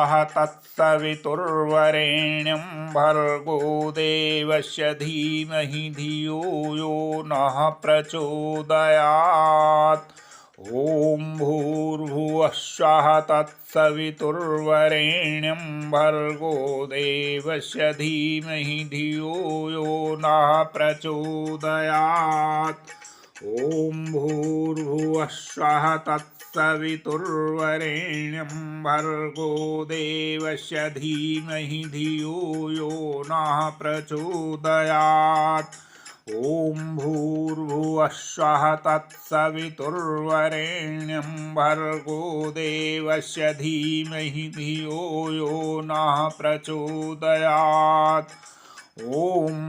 भूर्भुवःश्वः तत्सवितुर्वरेण्यं भर्गो देवस्य धीमहि धियो यो नः प्रचोदयात्। ॐ भूर्भुवःश्वः तत्सवितुर्वरेण्यं भर्गो देवस्य धीमहि धियो यो नः प्रचोदयात्। ॐ भूर्भुवःश्वः तत्सवितुर्वरेण्यं भर्गो देवस्य धीमहि धियो यो नः प्रचोदयात्। ॐ भूर्भुवःश्वः तत्सवितुर्वरेण्यं भर्गो देवस्य धीमहि धियो यो नः प्रचोदयात्। ॐ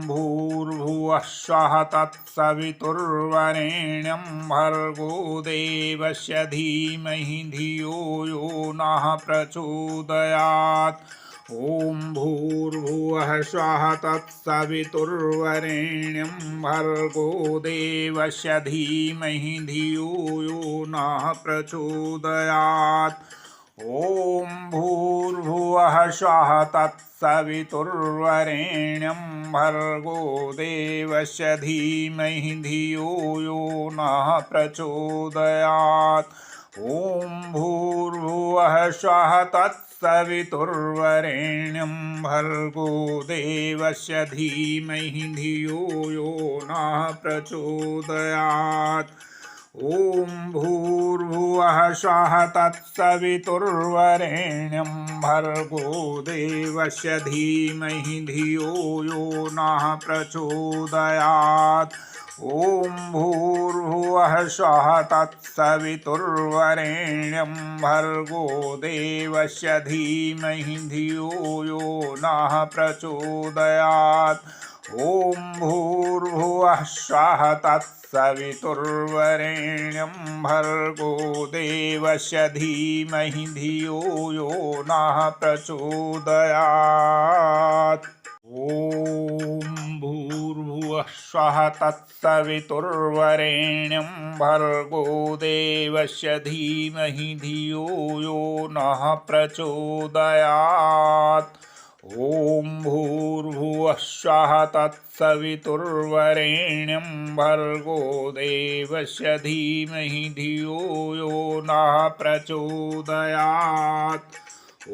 भूर्भुवःश्वः तत्सवितुर्वरेण्यं भर्गो देवस्य धीमहि धियो यो नः प्रचोदयात्। ॐ भूर्भुवःश्वः तत्सवितुर्वरेण्यं भर्गो देवस्य धीमहि धियो यो नः प्रचोदयात्। ॐ भूर्भुवःश्वः तत्सवितुर्वरेण्यं भर्गो देवस्य धीमहि धियो यो नः प्रचोदयात्। ॐ भूर्भुवःश्वः तत्सवितुर्वरेण्यं भर्गो देवस्य धीमहि धियो यो नः प्रचोदयात्। ॐ भूर्भुवःश्वः तत्सवितुर्वरेण्यं भर्गो देवस्य धीमहि धियो यो नः प्रचोदयात्। ॐ भूर्भुवःश्वः तत्सवितुर्वरेण्यं भर्गो देवस्य धीमहि धियो यो नः प्रचोदयात्। ॐ भूर्भुवःश्वः तत्सवितुर्वरेण्यं भर्गो देवस्य धीमहि धियो यो नः प्रचोदयात्। ॐ भूर्भुवःश्वः तत्सवितुर्वरेण्यं भर्गो देवस्य धीमहि धियो यो नः प्रचोदयात्। ॐ भूर्भुवःश्वः तत्सवितुर्वरेण्यं भर्गो देवस्य धीमहि धियो यो नः प्रचोदयात्। ॐ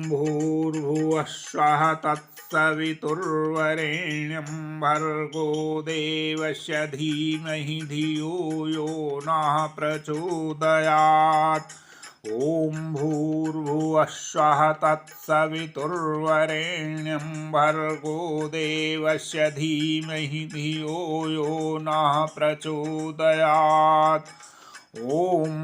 भूर्भुवःश्वः तत्सवितुर्वरेण्यं भर्गो देवस्य धीमहि धियो यो नः प्रचोदयात्। ॐ भूर्भुवःश्वः तत्सवितुर्वरेण्यं भर्गो देवस्य धीमहि धियो यो नः प्रचोदयात्। ॐ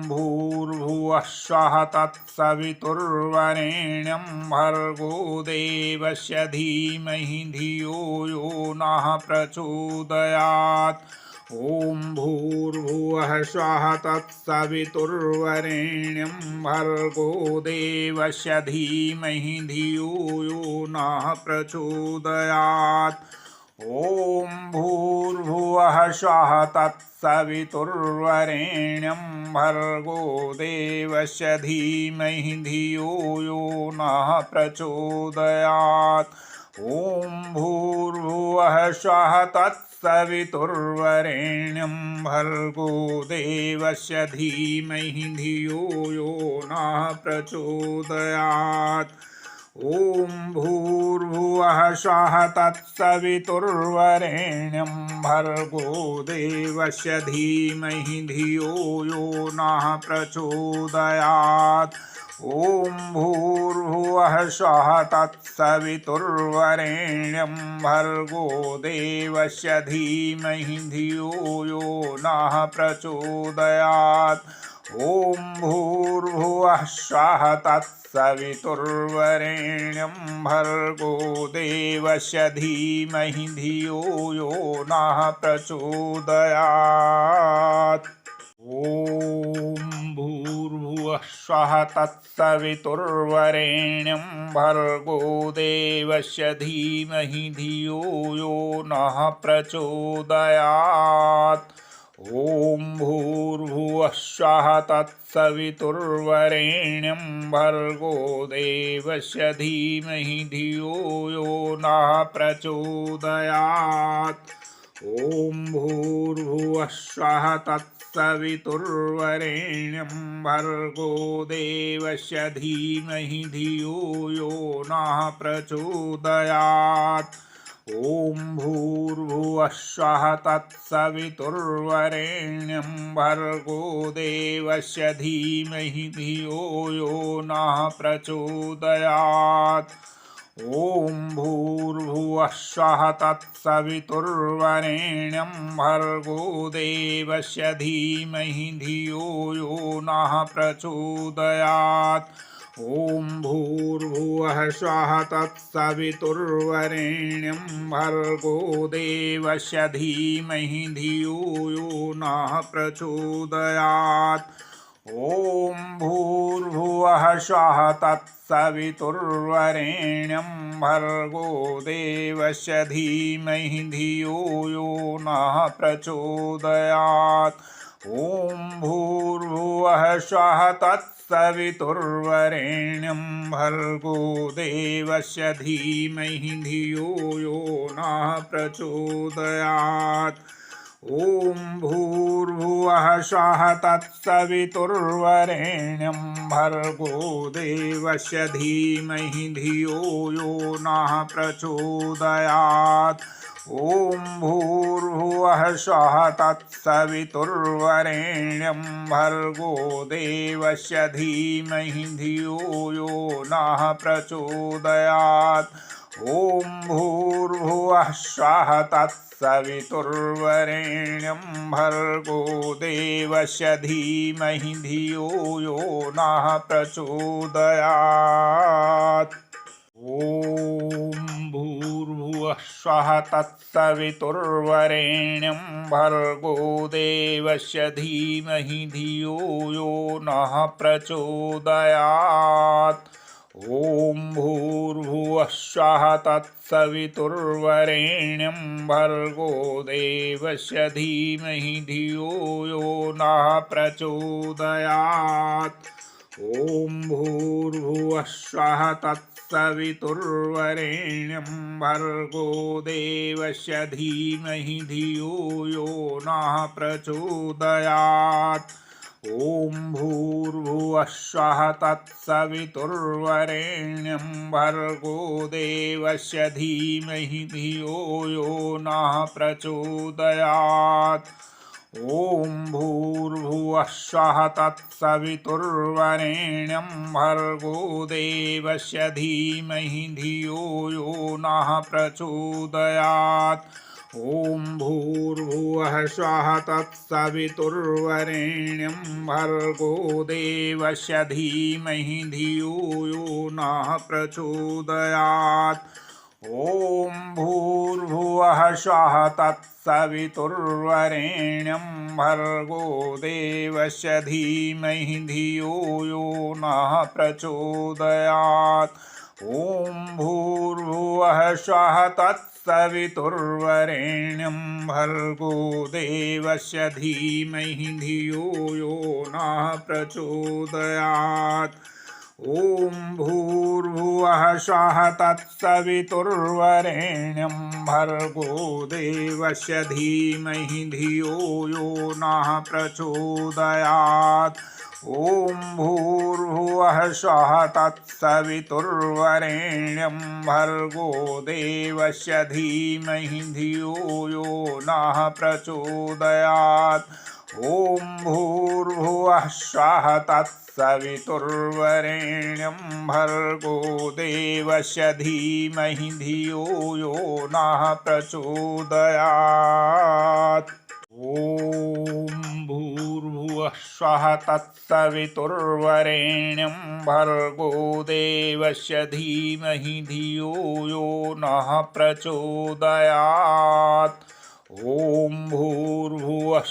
भूर्भुवःश्वः तत्सवितुर्वरेण्यं भर्गो देवस्य धीमहि धियो यो नः प्रचोदयात्। ॐ भूर्भुवःश्वः तत्सवितुर्वरेण्यं भर्गो देवस्य धीमहि धियो यो नः प्रचोदयात्। ॐ भूर्भुवःश्वः तत्सवितुर्वरेण्यं भर्गो देवस्य धीमहि धियो यो नः प्रचोदयात्। ॐ भूर्भुवःश्वः तत्सवितुर्वरेण्यं भर्गो देवस्य धीमहि धियो यो नः प्रचोदयात्। ॐ भूर्भुवःश्वः तत्सवितुर्वरेण्यं भर्गो देवस्य धीमहि धियो यो नः प्रचोदयात्। ॐ भूर्भुवःश्वः तत्सवितुर्वरेण्यं भर्गो देवस्य धीमहि धियो यो नः प्रचोदयात्। ॐ भूर्भुवःश्वः तत्सवितुर्वरेण्यं भर्गो देवस्य धीमहि धियो यो नः प्रचोदयात्। ॐ भूर्भुवःश्वः तत्सवितुर्वरेण्यं भर्गो देवस्य धीमहि धियो यो नः प्रचोदयात्। ॐ भूर्भुवः भूर्भुवः तत्सवितुर्वरेण्यं भर्गो देवस्य धीमहि धियो यो नः प्रचोदयात्। ॐ भूर्भुवः तत्सवितुर्वरेण्यं भर्गो देवस्य धीमहि धियो यो नः प्रचोदयात्। ॐ भूर्भुवः तत्सवितुर्वरेण्यं भर्गो देवस्य धीमहि धियो यो नः प्रचोदयात्। ॐ भूर्भुवः तत्सवितुर्वरेण्यं भर्गो देवस्य धीमहि धियो यो नः प्रचोदयात्। ॐ भूर्भुवः तत्सवितुर्वरेण्यं भर्गो देवस्य धीमहि धियो यो नः प्रचोदयात्। ॐ भूर्भुवः तत्सवितुर्वरेण्यं भर्गो देवस्य धीमहि धियो यो नः प्रचोदयात्। ॐ भूर्भुवः तत्सवितुर्वरेण्यं भर्गो देवस्य धीमहि धियो यो नः प्रचोदयात्। ॐ भूर्भुवः तत्सवितुर्वरेण्यं भर्गो देवस्य धीमहि धियो यो नः प्रचोदयात्। ॐ भूर्भुवः तत्सवितुर्वरेण्यं भर्गो देवस्य धीमहि धियो यो नः प्रचोदयात्। ॐ भूर्भुवः तत्सवितुर्वरेण्यं भर्गो देवस्य धीमहि धियो यो नः प्रचोदयात्। ॐ भूर्भुवः तत्सवितुर्वरेण्यं भर्गो देवस्य धीमहि धियो यो नः प्रचोदयात्। ॐ भूर्भुवः तत्सवितुर्वरेण्यं भर्गो देवस्य धीमहि धियो यो नः प्रचोदयात्। ॐ भूर्भुवः तत्सवितुर्वरेण्यं भर्गो देवस्य धीमहि धियो यो नः प्रचोदयात्। ॐ भूर्भुवः तत्सवितुर्वरेण्यं भर्गो देवस्य धीमहि धियो यो नः प्रचोदयात्। ॐ भूर्भुवः तत्सवितुर्वरेण्यं भर्गो देवस्य धीमहि धियो यो नः प्रचोदयात्। ॐ भूर्भुवः तत्सवितुर्वरेण्यं भर्गो देवस्य धीमहि धियो यो नः प्रचोदयात्। ॐ भूर्भुवः तत्सवितुर्वरेण्यं भर्गो देवस्य धीमहि धियो यो नः प्रचोदयात्। ॐ भूर्भुवः तत्सवितुर्वरेण्यं भर्गो देवस्य धीमहि धियो यो नः प्रचोदयात्। ॐ भूर्भुवः तत्सवितुर्वरेण्यं भर्गो देवस्य धीमहि धियो यो नः प्रचोदयात्। ॐ भूर्भुवः तत्सवितुर्वरेण्यं भर्गो देवस्य धीमहि धियो यो नः प्रचोदयात्। ॐ भूर्भुवः तत्सवितुर्वरेण्यं भर्गो देवस्य धीमहि धियो यो नः प्रचोदयात्। ॐ भूर्भुवः तत्सवितुर्वरेण्यं भर्गो देवस्य धीमहि धियो यो नः प्रचोदयात्। ॐ भूर्भुवः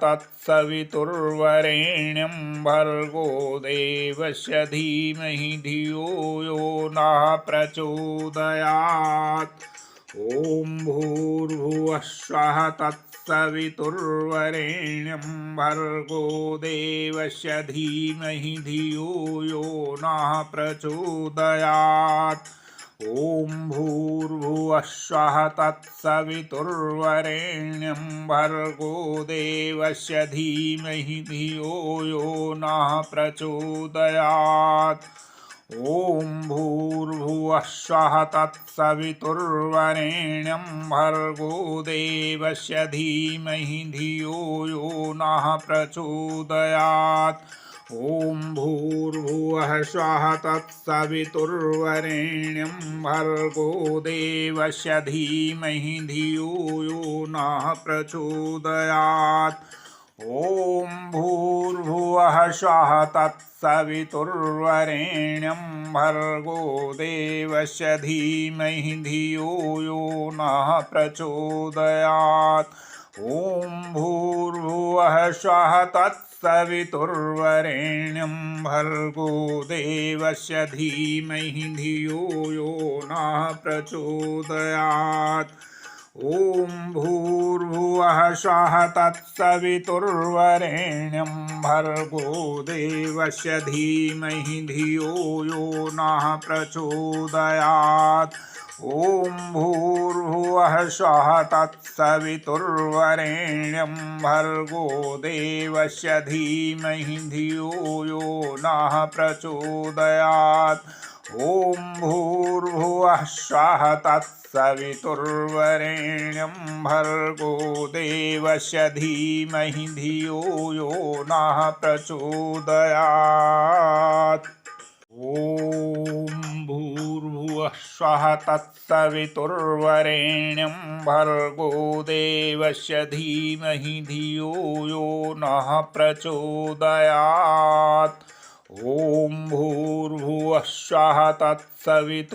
तत्सवितुर्वरेण्यं भर्गो देवस्य धीमहि धियो यो नः प्रचोदयात्। ॐ भूर्भुवः तत्सवितुर्वरेण्यं भर्गो देवस्य धीमहि धियो यो नः प्रचोदयात्। ॐ भूर्भुवः स्वः तत्सवितुर्वरेण्यं भर्गो देवस्य धीमहि धियो यो नः प्रचोदयात्। ॐ भूर्भुवः स्वः तत्सवितुर्वरेण्यं भर्गो देवस्य धीमहि धियो यो नः प्रचोदयात्। ॐ भूर्भुवः स्वः तत्सवितुर्वरेण्यं भर्गो देवस्य धीमहि धियो यो नः प्रचोदयात्। ॐ भूर्भुवः स्वः तत्सवितुर्वरेण्यं भर्गो देवस्य धीमहि धियो यो नः प्रचोदयात्। ॐ भूर्भुवः स्वः तत्सवितुर्वरेण्यं भर्गो देवस्य धीमहि धियो यो नः प्रचोदयात्। ॐ भूर्भुवः स्वः तत्सवितुर्वरेण्यं भर्गो देवस्य धीमहि धियो यो नः प्रचोदयात्। ॐ भूर्भुवः स्वः तत्सवितुर्वरेण्यं भर्गो देवस्य धीमहि धियो यो नः प्रचोदयात्। ॐ भूर्भुवः स्वः तत्सवितुर्वरेण्यं भर्गो देवस्य धीमहि धियो यो नः प्रचोदयात्। ॐ भूर्भुवः स्वः तत्सवितुर्वरेण्यं भर्गो देवस्य धीमहि धियो यो नः प्रचोदयात्। ॐ भूर्भुवः स्वः तत्सवितुर्वरेण्यं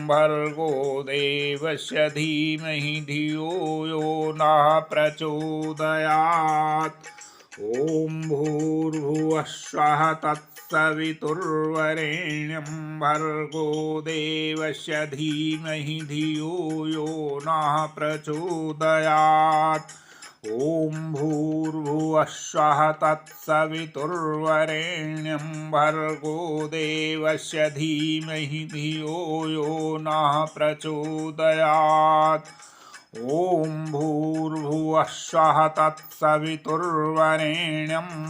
भर्गो देवस्य धीमहि धियो यो नः प्रचोदयात्। ॐ भूर्भुवः स्वः तत्सवितुर्वरेण्यं भर्गो देवस्य धीमहि धियो यो नः प्रचोदयात्। ॐ भूर्भुवः स्वः तत्सवितुर्वरेण्यं भर्गो देवस्य धीमहि धियो यो नः प्रचोदयात्। ॐ भूर्भुवः स्वः तत्सवितुर्वरेण्यं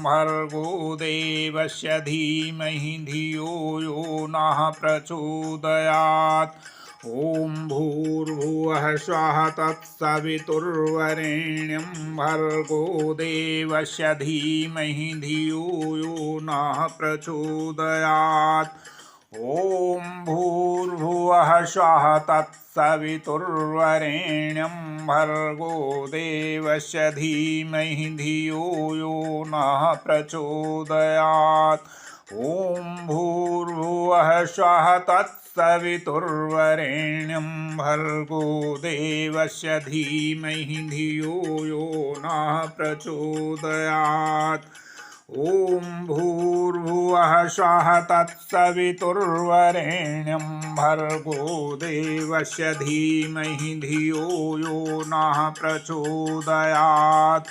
भर्गो देवस्य धीमहि धियो यो नः प्रचोदयात्। ॐ भूर्भुवः स्वः तत्सवितुर्वरेण्यं भर्गो देवस्य धीमहि धियो यो नः प्रचोदयात्। ॐ भूर्भुवः स्वः तत्सवितुर्वरेण्यं भर्गो देवस्य धीमहि धियो यो नः प्रचोदयात्। ॐ भूर्भुवः स्वः तत्सवितुर्वरेण्यं भर्गो देवस्य धीमहि धियो यो नः प्रचोदयात्। ॐ भूर्भुवः स्वः तत्सवितुर्वरेण्यं भर्गो देवस्य धीमहि धियो यो नः प्रचोदयात्।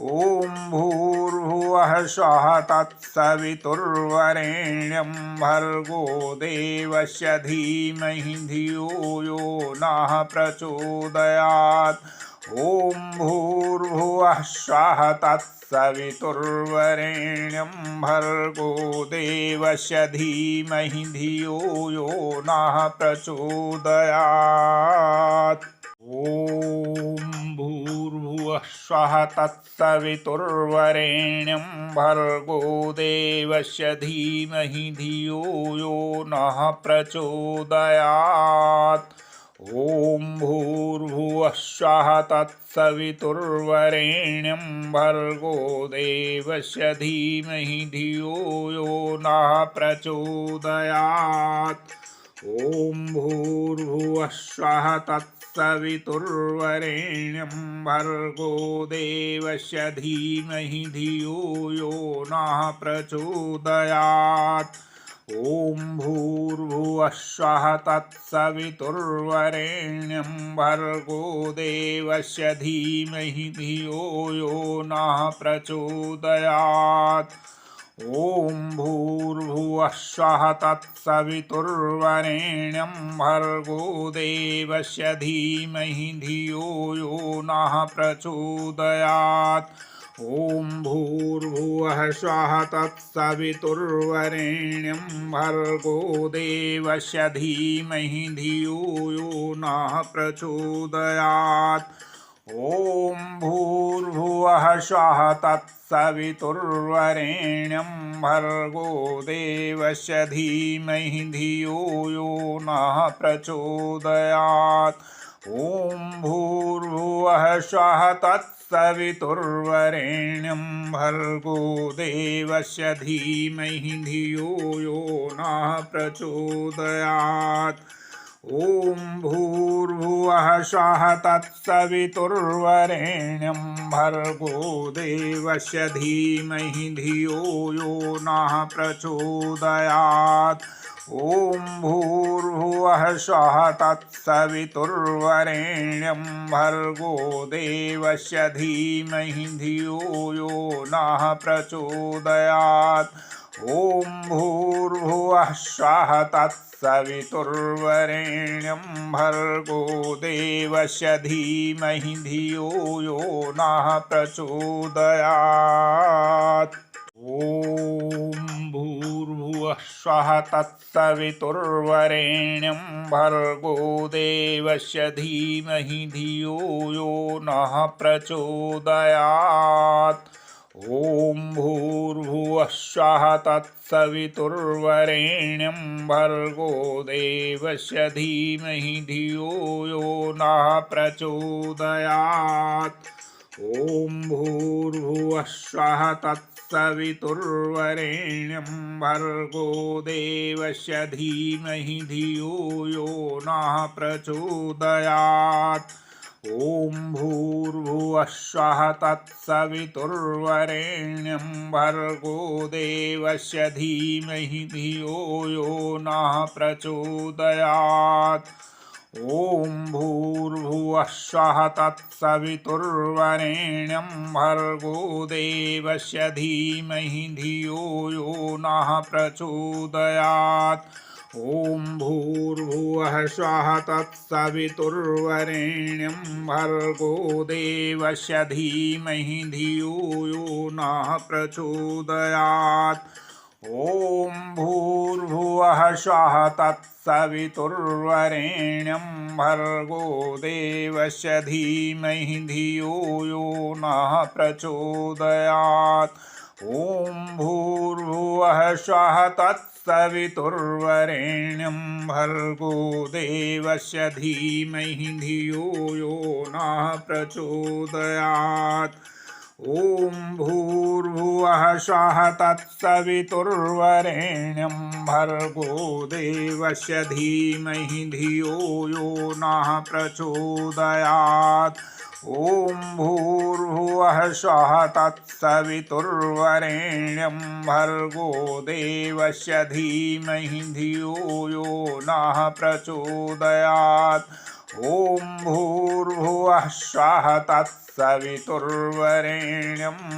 ॐ भूर्भुवः स्वः तत्सवितुर्वरेण्यं भर्गो देवस्य धीमहि धियो यो नः प्रचोदयात्। ॐ भूर्भुवः स्वः तत्सवितुर्वरेण्यं भर्गो देवस्य धीमहि धियो यो नः प्रचोदयात्। ॐ भूर्भुवः स्वः तत्सवितुर्वरेण्यं भर्गो देवस्य धीमहि धियो यो नः प्रचोदयात्। ॐ भूर्भुवः स्वः तत्सवितुर्वरेण्यं भर्गो देवस्य धीमहि धियो यो नः प्रचोदयात्। ॐ भूर्भुवः स्वः तत्सवितुर्वरेण्यं भर्गो देवस्य धीमहि धियो यो नः प्रचोदयात्। ॐ भूर्भुवः स्वः तत्सवितुर्वरेण्यं भर्गो देवस्य धीमहि धियो यो नः प्रचोदयात्। ॐ भूर्भुवः स्वः तत्सवितुर्वरेण्यं भर्गो देवस्य धीमहि धियो यो नः प्रचोदयात्। ॐ भूर्भुवः स्वः तत्सवितुर्वरेण्यं भर्गो देवस्य धीमहि धियो यो नः प्रचोदयात्। ॐ भूर्भुवः स्वः तत्सवितुर्वरेण्यं भर्गो देवस्य धीमहि धियो यो नः प्रचोदयात्। ॐ भूर्भुवः स्वः तत्सवितुर्वरेण्यं भर्गो देवस्य धीमहि धियो यो नः प्रचोदयात्। ॐ भूर्भुवः स्वः तत्सवितुर्वरेण्यं भर्गो देवस्य धीमहि धियो यो नः प्रचोदयात्। ॐ भूर्भुवः स्वः तत्सवितुर्वरेण्यं भर्गो देवस्य धीमहि धियो यो नः प्रचोदयात्। ॐ भूर्भुवः स्वः तत्सवितुर्वरेण्यं भर्गो देवस्य धीमहि धियो यो नः प्रचोदयात्। ॐ भूर्भुवः स्वः तत्सवितुर्वरेण्यं भर्गो देवस्य धीमहि धियो यो नः प्रचोदयात्। ॐ भूर्भुवः स्वः तत्सवितुर्वरेण्यं भर्गो देवस्य धीमहि धियो यो नः प्रचोदयात्। ॐ भूर्भुवः स्वः तत्सवितुर्वरेण्यं भर्गो देवस्य धीमहि धियो यो नः प्रचोदयात्। ॐ भूर्भुवः स्वः तत्सवितुर्वरेण्यं भर्गो देवस्य धीमहि धियो यो नः प्रचोदयात्। ॐ भूर्भुवः स्वः तत्सवितुर्वरेण्यं भर्गो देवस्य धीमहि धियो यो नः प्रचोदयात्। ॐ भूर्भुवः स्वः तत्सवितुर्वरेण्यं भर्गो देवस्य धीमहि धियो यो नः प्रचोदयात्। ॐ भूर्भुवः स्वः तत्सवितुर्वरेण्यं भर्गो देवस्य धीमहि धियो यो नः प्रचोदयात्। ॐ भूर्भुवः स्वः तत्सवितुर्वरेण्यं भर्गो देवस्य धीमहि धियो यो नः प्रचोदयात्। ॐ भूर्भुवः स्वः तत्सवितुर्वरेण्यं भर्गो देवस्य धीमहि धियो यो नः प्रचोदयात्। ॐ भूर्भुवः स्वः तत्सवितुर्वरेण्यं भर्गो देवस्य धीमहि धियो यो नः प्रचोदयात्। ॐ भूर्भुवः स्वः तत्सवितुर्वरेण्यं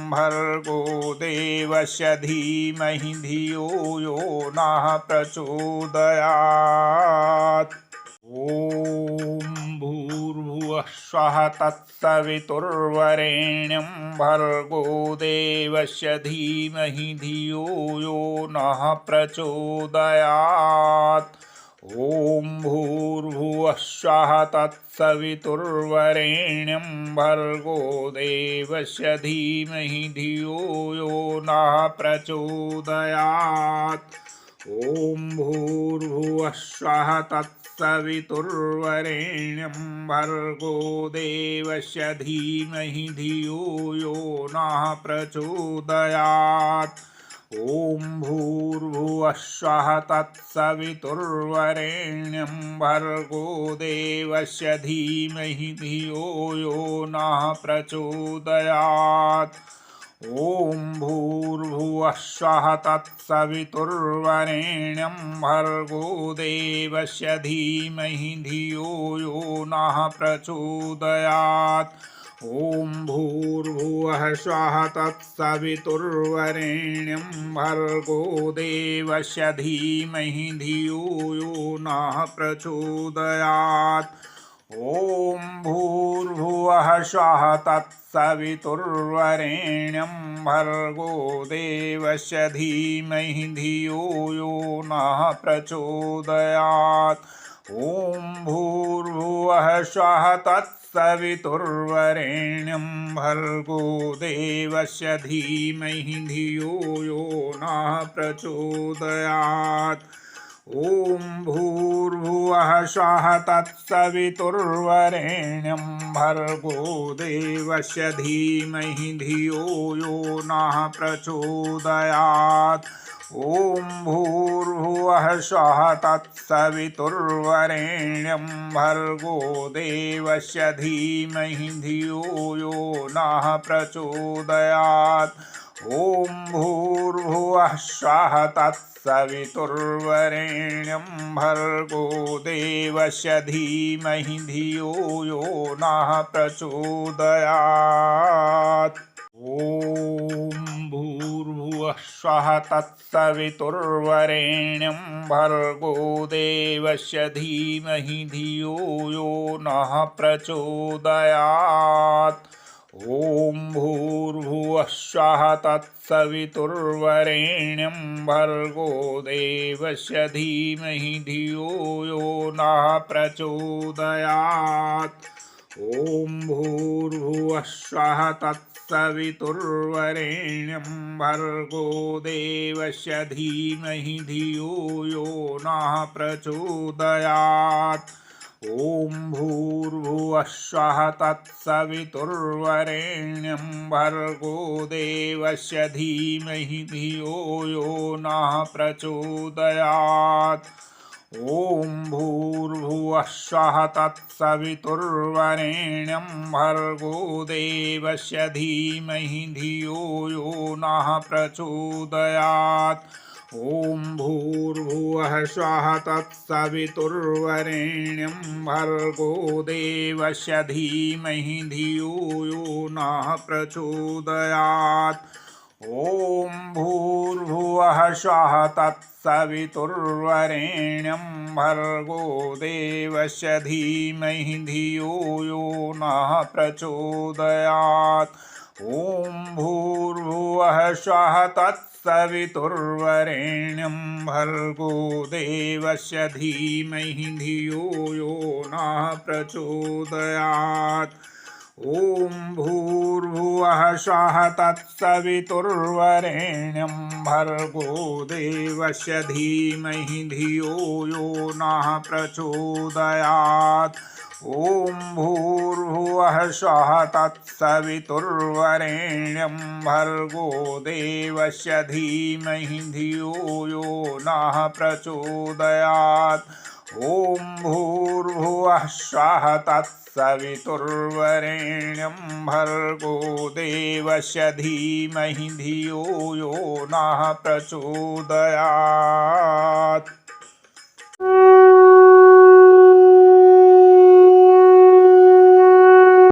भर्गो देवस्य धीमहि धियो यो नः प्रचोदयात्। ॐ भूर्भुवः स्वः तत्सवितुर्वरेण्यं भर्गो देवस्य धीमहि धियो यो नः प्रचोदयात्। ॐ भूर्भुवः स्वः तत्सवितुर्वरेण्यं भर्गो देवस्य धीमहि धियो यो नः प्रचोदयात्। ॐ भूर्भुवः स्वः तत्सवितुर्वरेण्यं भर्गो देवस्य धीमहि धियो यो नः प्रचोदयात्। ॐ भूर्भुवः स्वः तत्सवितुर्वरेण्यं भर्गो देवस्य धीमहि धियो यो नः प्रचोदयात्। ॐ भूर्भुवः स्वः तत्सवितुर्वरेण्यं भर्गो देवस्य धीमहि धियो यो नः प्रचोदयात्। ॐ भूर्भुवः स्वः तत्सवितुर्वरेण्यं भर्गो देवस्य धीमहि धियो यो नः प्रचोदयात्। ॐ भूर्भुवः स्वः तत्सवितुर्वरेण्यं भर्गो देवस्य धीमहि धियो यो नः प्रचोदयात्। ॐ भूर्भुवः स्वः तत्सवितुर्वरेण्यं भर्गो देवस्य धीमहि धियो यो नः प्रचोदयात्। ॐ भूर्भुवः स्वः तत्सवितुर्वरेण्यं भर्गो देवस्य धीमहि धियो यो नः प्रचोदयात्। ॐ भूर्भुवः स्वः तत्सवितुर्वरेण्यं भर्गो देवस्य धीमहि धियो यो नः प्रचोदयात्। ॐ भूर्भुवः स्वः तत्सवितुर्वरेण्यं भर्गो देवस्य धीमहि धियो यो नः प्रचोदयात्। ॐ भूर्भुवः स्वः तत्सवितुर्वरेण्यं भर्गो देवस्य धीमहि धियो यो नः प्रचोदयात्। ॐ भूर्भुवः स्वः तत्सवितुर्वरेण्यं भर्गो देवस्य धीमहि धियो यो नः प्रचोदयात्। ॐ भूर्भुवः स्वः तत्सवितुर्वरेण्यं भर्गो देवस्य धीमहि धियो यो नः प्रचोदयात्। ॐ भूर्भुवः स्वः तत्सवितुर्वरेण्यं भर्गो देवस्य धीमहि धियो यो नः प्रचोदयात्। ॐ भूर्भुवः स्वः तत्सवितुर्वरेण्यं भर्गो देवस्य धीमहि धियो यो नः प्रचोदयात्। ॐ भूर्भुवः स्वः तत्सवितुर्वरेण्यं भर्गो देवस्य धीमहि धियो यो नः प्रचोदयात्। ॐ भूर्भुवः स्वः तत्सवितुर्वरेण्यं भर्गो देवस्य धीमहि धियो यो नः प्रचोदयात्। ॐ भूर्भुवः स्वः तत्सवितुर्वरेण्यं भर्गो देवस्य धीमहि धियो यो नः प्रचोदयात्। ॐ भूर्भुवः स्वः तत्सवितुर्वरेण्यं भर्गो देवस्य धीमहि धियो यो नः प्रचोदयात्। ॐ भूर्भुवः स्वः तत्सवितुर्वरेण्यं भर्गो देवस्य धीमहि धियो यो नः प्रचोदयात्। ॐ भूर्भुवः स्वः तत्सवितुर्वरेण्यं भर्गो देवस्य धीमहि धियो यो नः प्रचोदयात्।